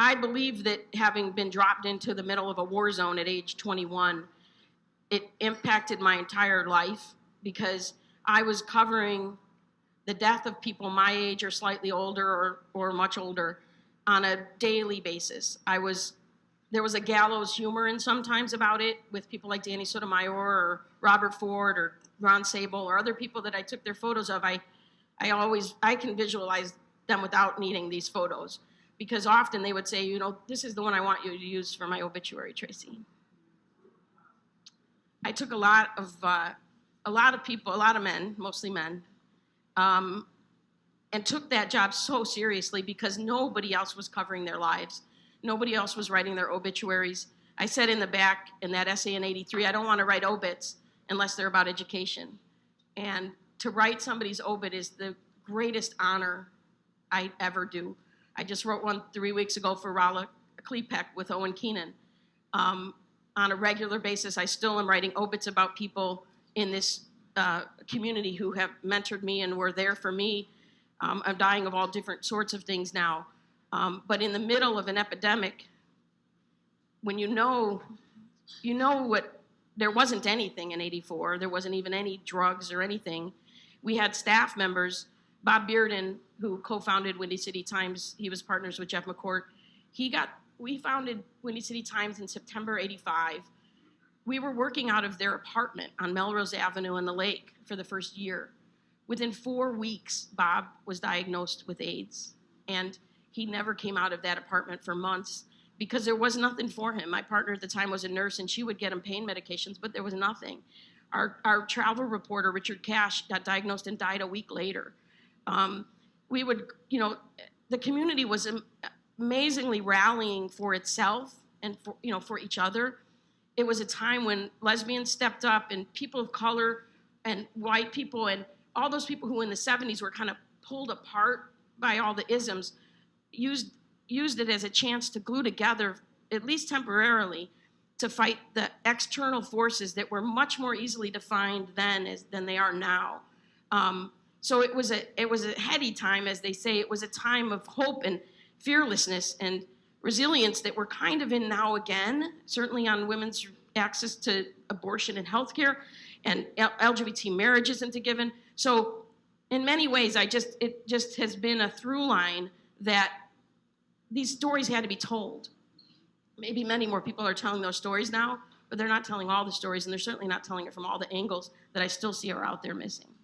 I believe that having been dropped into the middle of a war zone at age 21, it impacted my entire life because I was covering the death of people my age or slightly older or much older on a daily basis. There was a gallows humor in sometimes about it with people like Danny Sotomayor or Robert Ford or Ron Sable or other people that I took their photos of. I can visualize them without needing these photos, because often they would say, you know, this is the one I want you to use for my obituary, Tracy. I took a lot of people, a lot of men, mostly men, and took that job so seriously because nobody else was covering their lives. Nobody else was writing their obituaries. I said in the back in that essay in '83, I don't want to write obits unless they're about education. And to write somebody's obit is the greatest honor I ever do. I just wrote one 3 weeks ago for Rala Klepek with Owen Keenan. On a regular basis, I still am writing obits about people in this community who have mentored me and were there for me. I'm dying of all different sorts of things now. But in the middle of an epidemic, when you know what, there wasn't anything in '84, there wasn't even any drugs or anything. We had staff members, Bob Bearden, who co-founded Windy City Times, he was partners with Jeff McCourt. We founded Windy City Times in September '85. We were working out of their apartment on Melrose Avenue in the lake for the first year. Within 4 weeks, Bob was diagnosed with AIDS, and he never came out of that apartment for months because there was nothing for him. My partner at the time was a nurse, and she would get him pain medications, but there was nothing. Our travel reporter, Richard Cash, got diagnosed and died a week later. The community was amazingly rallying for itself and for each other. It was a time when lesbians stepped up, and people of color and white people and all those people who in the '70s were kind of pulled apart by all the isms used it as a chance to glue together, at least temporarily, to fight the external forces that were much more easily defined then than they are now. So it was a heady time, as they say. It was a time of hope and fearlessness and resilience that we're kind of in now again, certainly on women's access to abortion and healthcare, and LGBT marriage isn't a given. So in many ways, it just has been a through line that these stories had to be told. Maybe many more people are telling those stories now, but they're not telling all the stories, and they're certainly not telling it from all the angles that I still see are out there missing.